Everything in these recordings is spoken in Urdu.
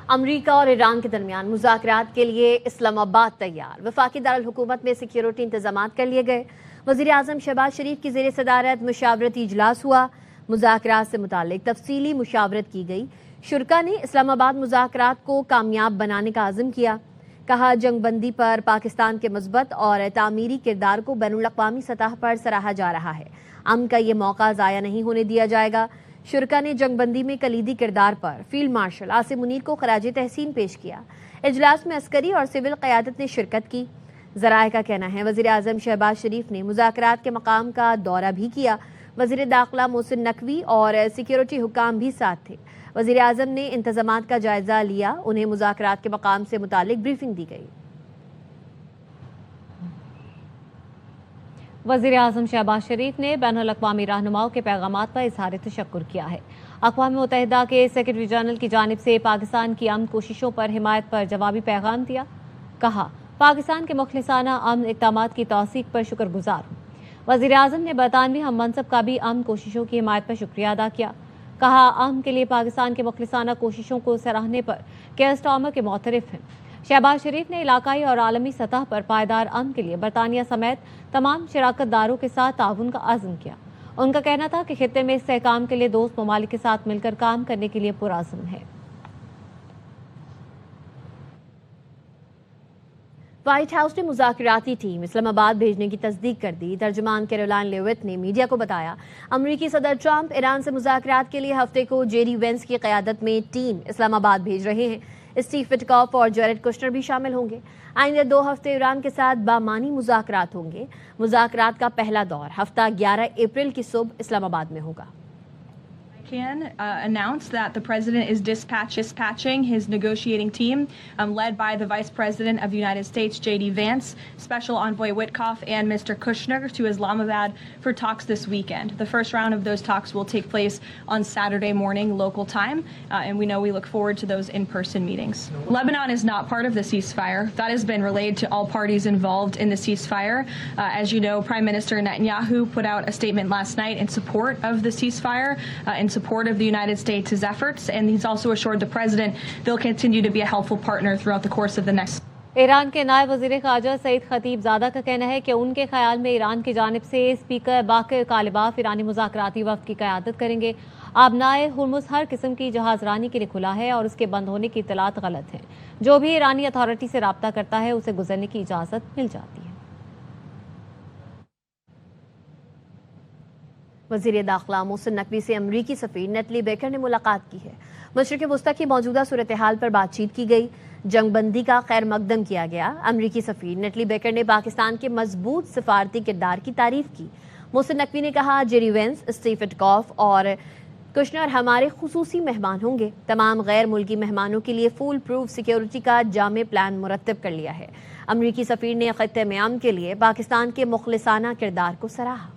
امریکہ اور ایران کے درمیان مذاکرات کے لیے اسلام آباد تیار۔ وفاقی دارالحکومت میں سیکیورٹی انتظامات کر لیے گئے۔ وزیر اعظم شہباز شریف کی زیر صدارت مشاورتی اجلاس ہوا۔ مذاکرات سے متعلق تفصیلی مشاورت کی گئی۔ شرکا نے اسلام آباد مذاکرات کو کامیاب بنانے کا عزم کیا۔ کہا جنگ بندی پر پاکستان کے مثبت اور تعمیری کردار کو بین الاقوامی سطح پر سراہا جا رہا ہے۔ امن کا یہ موقع ضائع نہیں ہونے دیا جائے گا۔ شرکا نے جنگ بندی میں کلیدی کردار پر فیلڈ مارشل عاصم منیر کو خراج تحسین پیش کیا۔ اجلاس میں عسکری اور سول قیادت نے شرکت کی۔ ذرائع کا کہنا ہے وزیر اعظم شہباز شریف نے مذاکرات کے مقام کا دورہ بھی کیا۔ وزیر داخلہ محسن نقوی اور سیکیورٹی حکام بھی ساتھ تھے۔ وزیر اعظم نے انتظامات کا جائزہ لیا۔ انہیں مذاکرات کے مقام سے متعلق بریفنگ دی گئی۔ وزیر اعظم شہباز شریف نے بین الاقوامی رہنماؤں کے پیغامات پر اظہار تشکر کیا ہے۔ اقوام متحدہ کے سیکرٹری جنرل کی جانب سے پاکستان کی امن کوششوں پر حمایت پر جوابی پیغام دیا۔ کہا پاکستان کے مخلصانہ امن اقدامات کی توثیق پر شکر گزار ہوں۔ وزیر اعظم نے برطانوی ہم منصب کا بھی امن کوششوں کی حمایت پر شکریہ ادا کیا۔ کہا امن کے لیے پاکستان کے مخلصانہ کوششوں کو سراہنے پر کیئر سٹارمر کے معترف ہیں۔ شہباز شریف نے علاقائی اور عالمی سطح پر پائیدار امن کے لیے برطانیہ سمیت تمام شراکت داروں کے ساتھ تعاون کا عزم کیا۔ ان کا کہنا تھا کہ خطے میں استحکام کے لیے دوست ممالک کے ساتھ مل کر کام کرنے کے لیے پرعزم ہے۔ وائٹ ہاؤس نے مذاکراتی ٹیم اسلام آباد بھیجنے کی تصدیق کر دی۔ ترجمان کیرولائن لیوٹ نے میڈیا کو بتایا امریکی صدر ٹرمپ ایران سے مذاکرات کے لیے ہفتے کو جے ڈی وینس کی قیادت میں ٹیم اسلام آباد بھیج رہے ہیں۔ اسٹیو وٹکاف اور جیرڈ کشنر بھی شامل ہوں گے۔ آئندہ 2 ہفتے ایران کے ساتھ بامعنی مذاکرات ہوں گے۔ مذاکرات کا پہلا دور ہفتہ 11 اپریل کی صبح اسلام آباد میں ہوگا۔ Can announce that the president is dispatching his negotiating team led by the Vice President of the United States, J.D. Vance, Special Envoy Witkoff, and Mr. Kushner to Islamabad for talks this weekend. The first round of those talks will take place on Saturday morning local time, and we look forward to those in-person meetings. Lebanon is not part of the ceasefire. That has been relayed to all parties involved in the ceasefire. As you know, Prime Minister Netanyahu put out a statement last night in support of the ceasefire, in support of the United States' efforts, and he's also assured the president they'll continue to be a helpful partner throughout the course of the next. Iran کے نائب وزیر خارجہ سعید خطیب زادہ کا کہنا ہے کہ ان کے خیال میں ایران کی جانب سے اسپیکر باقر کالباف ایرانی مذاکراتی وفد کی قیادت کریں گے۔ آبنائے ہرمز ہر قسم کی جہاز رانی کے لیے کھلا ہے اور اس کے بند ہونے کی اطلاعات غلط ہیں۔ جو بھی ایرانی اتھارٹی سے رابطہ کرتا ہے اسے گزرنے کی اجازت مل جاتی ہے۔ وزیر داخلہ محسن نقوی سے امریکی سفیر نیٹلی بیکر نے ملاقات کی ہے۔ مشرق وسطی کی موجودہ صورتحال پر بات چیت کی گئی۔ جنگ بندی کا خیر مقدم کیا گیا۔ امریکی سفیر نیٹلی بیکر نے پاکستان کے مضبوط سفارتی کردار کی تعریف کی۔ محسن نقوی نے کہا جیری وینس، اسٹیو وٹکاف اور کشنر ہمارے خصوصی مہمان ہوں گے۔ تمام غیر ملکی مہمانوں کے لیے فول پروف سیکیورٹی کا جامع پلان مرتب کر لیا ہے۔ امریکی سفیر نے خطے میں امن کے لیے پاکستان کے مخلصانہ کردار کو سراہا۔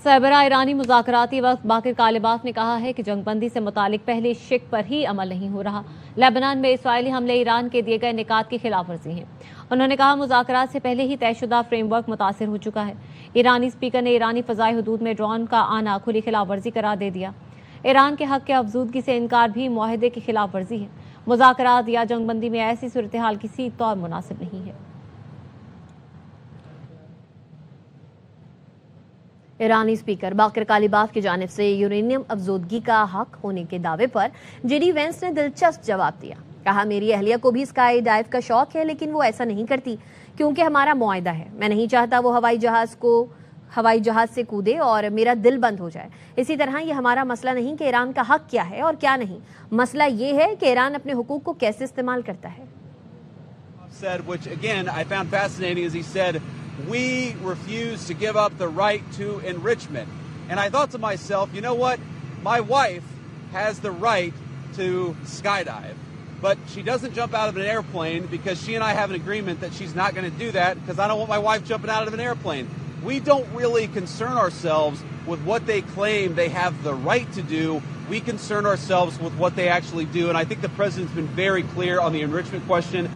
سربراہ ایرانی مذاکراتی وقت باقر کالباف نے کہا ہے کہ جنگ بندی سے متعلق پہلے شک پر ہی عمل نہیں ہو رہا۔ لیبنان میں اسرائیلی حملے ایران کے دیے گئے نکات کی خلاف ورزی ہیں۔ انہوں نے کہا مذاکرات سے پہلے ہی طے شدہ فریم ورک متاثر ہو چکا ہے۔ ایرانی اسپیکر نے ایرانی فضائی حدود میں ڈرون کا آنا کھلی خلاف ورزی قرار دے دیا۔ ایران کے حق کے افزودگی سے انکار بھی معاہدے کی خلاف ورزی ہے۔ مذاکرات یا جنگ بندی میں ایسی صورتحال کسی طور مناسب نہیں ہے۔ ایرانی اسپیکر باقر کالباف کی جانب سے یورینیم افزودگی کا حق ہونے کے دعوے پر جے ڈی وینس نے دلچسپ جواب دیا۔ کہا میری اہلیہ کو بھی اسکائی ڈائیو کا شوق ہے لیکن وہ ایسا نہیں کرتی کیونکہ ہمارا معاہدہ ہے۔ میں نہیں چاہتا وہ ہوائی جہاز سے کودے اور میرا دل بند ہو جائے۔ اسی طرح یہ ہمارا مسئلہ نہیں کہ ایران کا حق کیا ہے اور کیا نہیں، مسئلہ یہ ہے کہ ایران اپنے حقوق کو کیسے استعمال کرتا ہے۔ We refuse to give up the right to enrichment. And I thought to myself, you know what? My wife has the right to skydive. But she doesn't jump out of an airplane because she and I have an agreement that she's not going to do that because I don't want my wife jumping out of an airplane. We don't really concern ourselves with what they claim they have the right to do. We concern ourselves with what they actually do. And I think the president's been very clear on the enrichment question.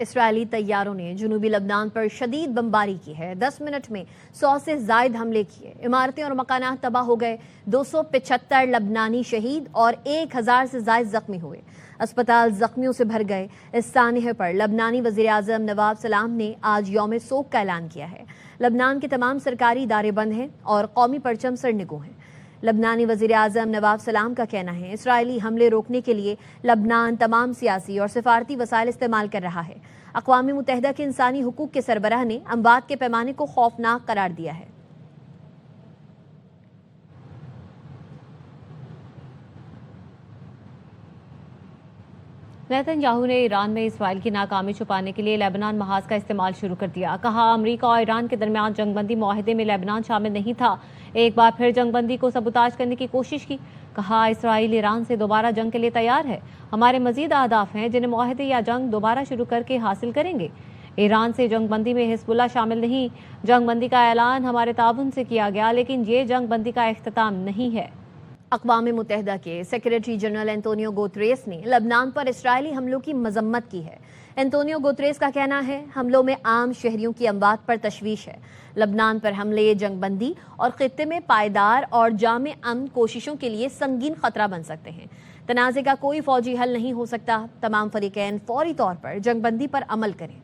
اسرائیلی طیاروں نے جنوبی لبنان پر شدید بمباری کی ہے۔ 10 منٹ میں 100 سے زائد حملے کیے، عمارتیں اور مکانات تباہ ہو گئے، 275 لبنانی شہید اور 1000 سے زائد زخمی ہوئے، اسپتال زخمیوں سے بھر گئے۔ اس سانحے پر لبنانی وزیر اعظم نواب سلام نے آج یوم سوگ کا اعلان کیا ہے۔ لبنان کے تمام سرکاری ادارے بند ہیں اور قومی پرچم سرنگوں ہیں۔ لبنانی وزیر اعظم نواب سلام کا کہنا ہے اسرائیلی حملے روکنے کے لیے لبنان تمام سیاسی اور سفارتی وسائل استعمال کر رہا ہے۔ اقوام متحدہ کے انسانی حقوق کے سربراہ نے اموات کے پیمانے کو خوفناک قرار دیا ہے۔ نیتن یاہو نے ایران میں اسرائیل کی ناکامی چھپانے کے لیے لیبنان محاذ کا استعمال شروع کر دیا۔ کہا امریکہ اور ایران کے درمیان جنگ بندی معاہدے میں لیبنان شامل نہیں تھا، ایک بار پھر جنگ بندی کو سبوتاژ کرنے کی کوشش کی۔ کہا اسرائیل ایران سے دوبارہ جنگ کے لیے تیار ہے، ہمارے مزید اہداف ہیں جنہیں معاہدے یا جنگ دوبارہ شروع کر کے حاصل کریں گے۔ ایران سے جنگ بندی میں حزب اللہ شامل نہیں، جنگ بندی کا اعلان ہمارے تعاون سے کیا گیا، لیکن یہ جنگ بندی کا اختتام نہیں ہے۔ اقوام متحدہ کے سیکریٹری جنرل انتونیو گوتریس نے لبنان پر اسرائیلی حملوں کی مذمت کی ہے۔ انتونیو گوتریس کا کہنا ہے حملوں میں عام شہریوں کی اموات پر تشویش ہے۔ لبنان پر حملے جنگ بندی اور خطے میں پائیدار اور جامع امن کوششوں کے لیے سنگین خطرہ بن سکتے ہیں۔ تنازع کا کوئی فوجی حل نہیں ہو سکتا، تمام فریقین فوری طور پر جنگ بندی پر عمل کریں۔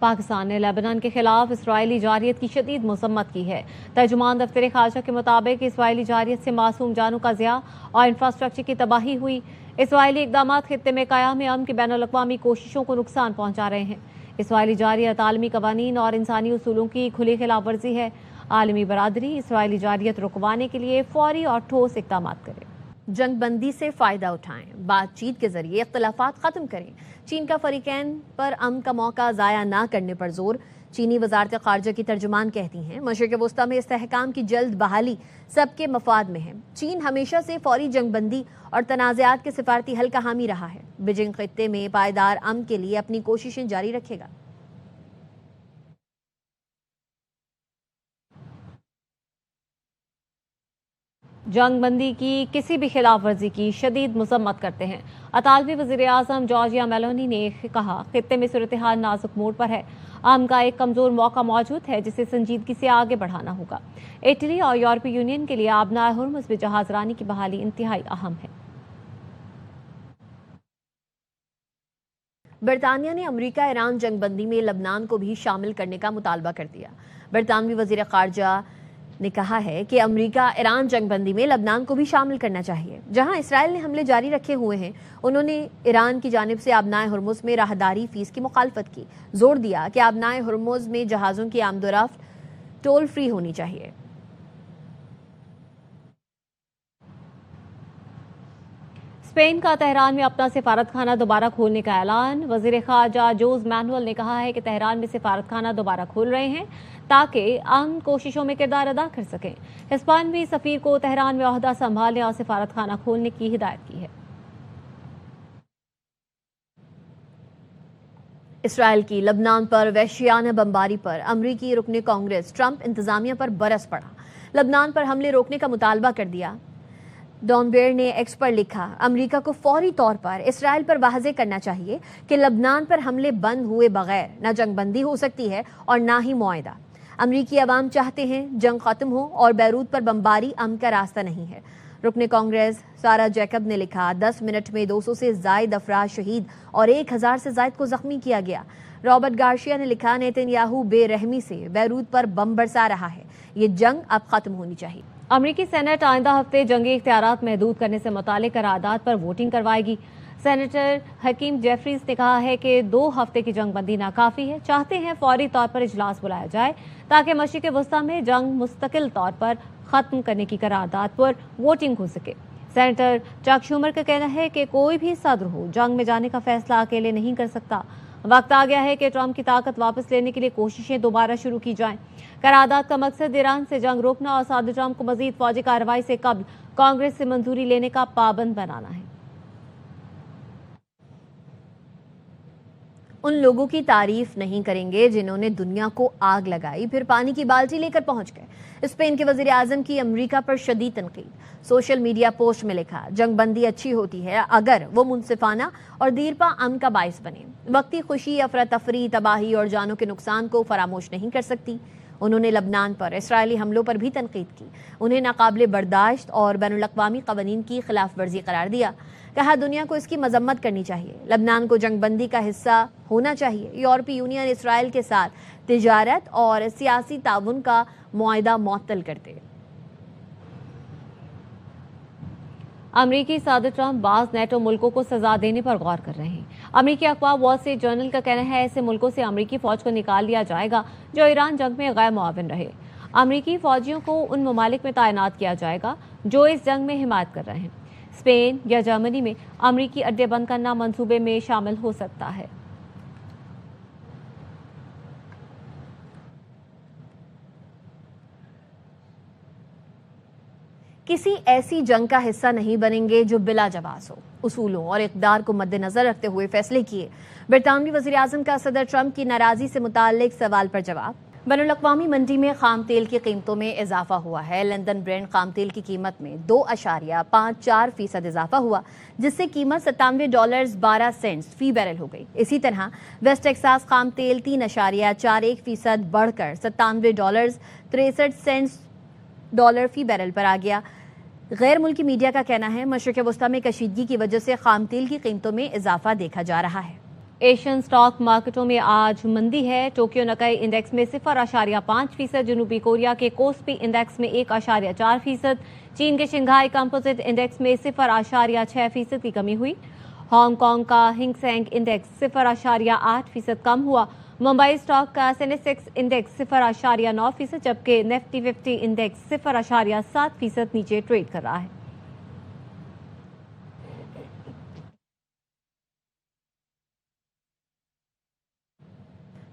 پاکستان نے لیبنان کے خلاف اسرائیلی جارحیت کی شدید مذمت کی ہے۔ ترجمان دفتر خارجہ کے مطابق اسرائیلی جارحیت سے معصوم جانوں کا ضیاع اور انفراسٹرکچر کی تباہی ہوئی۔ اسرائیلی اقدامات خطے میں قیام امن کی بین الاقوامی کوششوں کو نقصان پہنچا رہے ہیں۔ اسرائیلی جارحیت عالمی قوانین اور انسانی اصولوں کی کھلی خلاف ورزی ہے۔ عالمی برادری اسرائیلی جارحیت رکوانے کے لیے فوری اور ٹھوس اقدامات کرے۔ جنگ بندی سے فائدہ اٹھائیں، بات چیت کے ذریعے اختلافات ختم کریں۔ چین کا فریقین پر امن کا موقع ضائع نہ کرنے پر زور۔ چینی وزارت خارجہ کی ترجمان کہتی ہیں مشرق وسطیٰ میں استحکام کی جلد بحالی سب کے مفاد میں ہے۔ چین ہمیشہ سے فوری جنگ بندی اور تنازعات کے سفارتی حل کا حامی رہا ہے۔ بیجنگ خطے میں پائیدار امن کے لیے اپنی کوششیں جاری رکھے گا۔ جنگ بندی کی کسی بھی خلاف ورزی کی شدید مذمت کرتے ہیں۔ اطالوی وزیر اعظم جارجیا میلونی نے کہا خطے میں صورتحال نازک موڑ پر ہے، امن کا ایک کمزور موقع موجود ہے جسے سنجیدگی سے آگے بڑھانا ہوگا۔ اٹلی اور یورپی یونین کے لیے آبنائے ہرمز میں جہاز رانی کی بحالی انتہائی اہم ہے۔ برطانیہ نے امریکہ ایران جنگ بندی میں لبنان کو بھی شامل کرنے کا مطالبہ کر دیا۔ برطانوی وزیر خارجہ نے کہا ہے کہ امریکہ ایران جنگ بندی میں لبنان کو بھی شامل کرنا چاہیے۔ جہاں اسرائیل نے حملے جاری رکھے ہوئے ہیں، انہوں نے ایران کی جانب سے آبنائے ہرمز میں راہداری فیس کی مخالفت کی، زور دیا کہ آبنائے ہرمز میں جہازوں کی آمد و رفت ٹول فری ہونی چاہیے۔ اسپین کا تہران میں اپنا سفارت خانہ دوبارہ کھولنے کا اعلان۔ وزیر خارجہ جوز مینوئل نے کہا ہے کہ تہران میں سفارت خانہ دوبارہ کھول رہے ہیں تاکہ امن کوششوں میں کردار ادا کر سکیں۔ ہسپانوی سفیر کو تہران میں عہدہ سنبھالنے اور سفارت خانہ کھولنے کی ہدایت کی ہے۔ اسرائیل کی لبنان پر وحشیانہ بمباری پر امریکی رکن کانگریس ٹرمپ انتظامیہ پر برس پڑا، لبنان پر حملے روکنے کا مطالبہ کر دیا۔ ڈان بیئر نے ایکس پر لکھا امریکہ کو فوری طور پر اسرائیل پر واضح کرنا چاہیے کہ لبنان پر حملے بند ہوئے بغیر نہ جنگ بندی ہو سکتی ہے اور نہ ہی معاہدہ۔ امریکی عوام چاہتے ہیں جنگ ختم ہو اور بیروت پر بمباری امن کا راستہ نہیں ہے۔ رکن کانگریس سارا جیکب نے لکھا 10 منٹ میں 200 سے زائد افراد شہید اور 1000 سے زائد کو زخمی کیا گیا۔ رابرٹ گارشیا نے لکھا نیتن یاہو بے رحمی سے بیروت پر بم برسا رہا ہے، یہ جنگ اب ختم ہونی چاہیے۔ امریکی سینٹ آئندہ ہفتے جنگی اختیارات محدود کرنے سے متعلق قرارداد پر ووٹنگ کروائے گی۔ سینیٹر حکیم جیفریز نے کہا ہے کہ 2 ہفتے کی جنگ بندی ناکافی ہے، چاہتے ہیں فوری طور پر اجلاس بلایا جائے تاکہ مشرق وسطیٰ میں جنگ مستقل طور پر ختم کرنے کی قرارداد پر ووٹنگ ہو سکے۔ سینیٹر چک شومر کا کہنا ہے کہ کوئی بھی صدر ہو جنگ میں جانے کا فیصلہ اکیلے نہیں کر سکتا۔ وقت آ گیا ہے کہ ٹرمپ کی طاقت واپس لینے کے لیے کوششیں دوبارہ شروع کی جائیں۔ قرارداد کا مقصد ایران سے جنگ روکنا اور صدر ٹرمپ کو مزید فوجی کارروائی سے قبل کانگریس سے منظوری لینے کا پابند بنانا ہے۔ ان لوگوں کی تعریف نہیں کریں گے جنہوں نے دنیا کو آگ لگائی پھر پانی کی بالٹی لے کر پہنچ گئے۔ اسپین کے وزیر اعظم کی امریکہ پر شدید تنقید۔ سوشل میڈیا پوسٹ میں لکھا، جنگ بندی اچھی ہوتی ہے اگر وہ منصفانہ اور دیرپا امن کا باعث بنے، وقتی خوشی، افراتفری، تباہی اور جانوں کے نقصان کو فراموش نہیں کر سکتی۔ انہوں نے لبنان پر اسرائیلی حملوں پر بھی تنقید کی، انہیں ناقابل برداشت اور بین الاقوامی قوانین کی خلاف ورزی قرار دیا۔ کہا دنیا کو اس کی مذمت کرنی چاہیے، لبنان کو جنگ بندی کا حصہ ہونا چاہیے۔ یورپی یونین اسرائیل کے ساتھ تجارت اور سیاسی تعاون کا معاہدہ معطل کر دے۔ امریکی صدر ٹرمپ بعض نیٹو ملکوں کو سزا دینے پر غور کر رہے ہیں۔ امریکی اخبار وال اسٹریٹ جرنل کا کہنا ہے ایسے ملکوں سے امریکی فوج کو نکال لیا جائے گا جو ایران جنگ میں غیر معاون رہے۔ امریکی فوجیوں کو ان ممالک میں تعینات کیا جائے گا جو اس جنگ میں حمایت کر رہے ہیں۔ اسپین یا جرمنی میں امریکی اڈے بند کرنا منصوبے میں شامل ہو سکتا ہے۔ کسی ایسی جنگ کا حصہ نہیں بنیں گے جو بلا جواز ہو۔ اصولوں اور اقدار کو مد نظر رکھتے ہوئے فیصلے کیے۔ برطانوی وزیر اعظم کا صدر ٹرمپ کی ناراضی سے متعلق سوال پر جواب۔ بین الاقوامی منڈی میں خام تیل کی قیمتوں میں اضافہ ہوا ہے۔ لندن برینڈ خام تیل کی قیمت میں 2.54% اضافہ ہوا، جس سے قیمت $97.12 فی بیرل ہو گئی۔ اسی طرح ویسٹ ٹیکساس خام تیل 3.41% بڑھ کر $97.63 فی بیرل پر آ گیا۔ غیر ملکی میڈیا کا کہنا ہے مشرق وسطی میں کشیدگی کی وجہ سے خام تیل کی قیمتوں میں اضافہ دیکھا جا رہا ہے۔ ایشین سٹاک مارکیٹوں میں آج مندی ہے۔ ٹوکیو نکائی انڈیکس میں 0.5%، جنوبی کوریا کے کوسپی انڈیکس میں 1.4%، چین کے شنگھائی کمپوزٹ انڈیکس میں 0.6% کی کمی ہوئی۔ ہانگ کانگ کا ہنگ سینگ انڈیکس 0.8% کم ہوا۔ ممبئی سٹاک کا سینسیکس انڈیکس 0.9%، جبکہ نفٹی 50 انڈیکس 0.7% نیچے ٹریڈ کر رہا ہے۔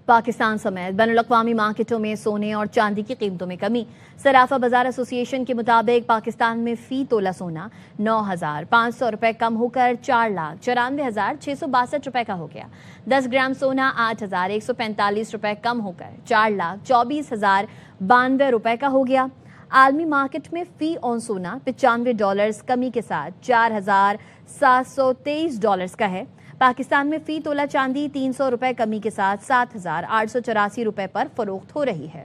پاکستان سمیت بین الاقوامی مارکیٹوں میں سونے اور چاندی کی قیمتوں میں کمی۔ صرافہ بازار ایسوسی ایشن کے مطابق پاکستان میں فی تولہ سونا 9,500 روپے کم ہو کر 4,94,662 روپے کا ہو گیا۔ 10 گرام سونا 8,145 روپے کم ہو کر 4,24,092 روپے کا ہو گیا۔ عالمی مارکیٹ میں فی اون سونا $95 کمی کے ساتھ $4,723 کا ہے۔ پاکستان میں فی تولہ چاندی 300 روپے کمی کے ساتھ 7,884 روپے پر فروخت ہو رہی ہے۔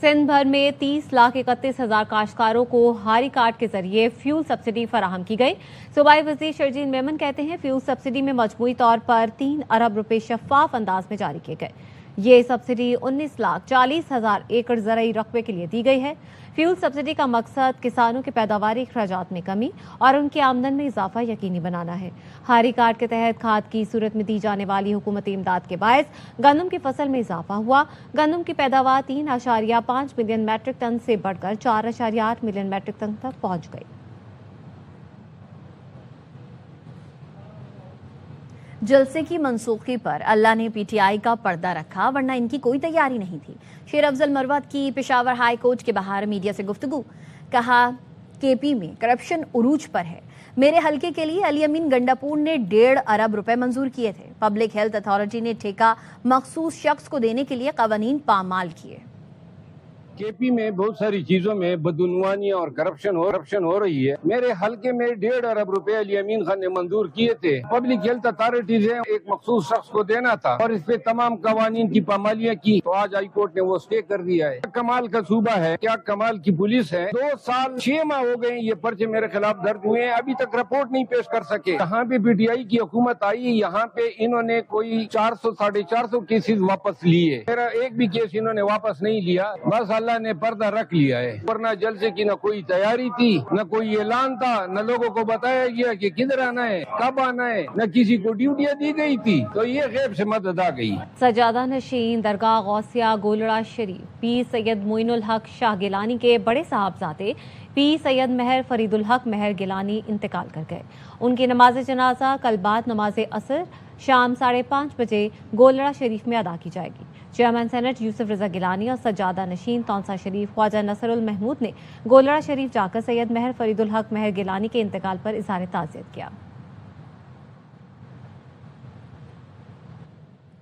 سندھ بھر میں 30,31,000 کاشتکاروں کو ہاری کارڈ کے ذریعے فیول سبسڈی فراہم کی گئی۔ صوبائی وزیر شرجیل میمن کہتے ہیں فیول سبسڈی میں مجموعی طور پر 3 ارب روپے شفاف انداز میں جاری کیے گئے۔ یہ سبسڈی 19,40,000 ایکڑ زرعی رقبے کے لیے دی گئی ہے۔ فیول سبسڈی کا مقصد کسانوں کے پیداواری اخراجات میں کمی اور ان کی آمدن میں اضافہ یقینی بنانا ہے۔ ہاری کارڈ کے تحت کھاد کی صورت میں دی جانے والی حکومتی امداد کے باعث گندم کی فصل میں اضافہ ہوا۔ گندم کی پیداوار 3.5 ملین میٹرک ٹن سے بڑھ کر 4.8 ملین میٹرک ٹن تک پہنچ گئی۔ جلسے کی منسوخی پر اللہ نے پی ٹی آئی کا پردہ رکھا، ورنہ ان کی کوئی تیاری نہیں تھی۔ شیر افضل مروت کی پشاور ہائی کورٹ کے باہر میڈیا سے گفتگو، کہا کے پی میں کرپشن عروج پر ہے۔ میرے حلقے کے لیے علی امین گنڈاپور نے 1.5 ارب روپے منظور کیے تھے۔ پبلک ہیلتھ اتھارٹی نے ٹھیکہ مخصوص شخص کو دینے کے لیے قوانین پامال کیے۔ کے پی میں بہت ساری چیزوں میں بدعنوانی اور کرپشن ہو رہی ہے۔ میرے حلقے میں 1.5 ارب روپے علی امین خان نے منظور کیے تھے۔ پبلک ہیلتھ اتھارٹی سے ایک مخصوص شخص کو دینا تھا اور اس پہ تمام قوانین کی پامالیاں کی، تو آج ہائی کورٹ نے وہ اسٹے کر دیا ہے۔ کمال کا صوبہ ہے، کیا کمال کی پولیس ہے۔ 2 سال 6 ماہ ہو گئے یہ پرچے میرے خلاف درج ہوئے ہیں، ابھی تک رپورٹ نہیں پیش کر سکے۔ یہاں پہ پی ٹی آئی کی حکومت آئی، یہاں پہ انہوں نے کوئی 400-450 کیسز واپس لیے، میرا ایک بھی کیس انہوں نے واپس نہیں لیا۔ بس اللہ نے پردہ رکھ لیا ہے، ورنہ جلسے کی نہ کوئی تیاری تھی، نہ کوئی اعلان تھا، نہ لوگوں کو بتایا گیا کہ کدھر آنا ہے، کب آنا ہے، نہ کسی کو ڈیوٹیاں دی گئی تھی، تو یہ غیب سے مدد آ گئی۔ سجادہ نشین درگاہ غوثیہ گولڑا شریف پیر سید معین الحق شاہ گیلانی کے بڑے صاحبزادے پیر سید مہر فرید الحق مہر گیلانی انتقال کر گئے۔ ان کی نماز جنازہ کل بعد نماز عصر شام 5:30 بجے گولڑا شریف میں ادا کی جائے گی۔ چیئرمین سینٹ یوسف رضا گیلانی اور سجادہ نشین تونسا شریف خواجہ نصر المحمود نے گولڑا شریف جا کر سید مہر فرید الحق مہر گیلانی کے انتقال پر اظہار تعزیت کیا۔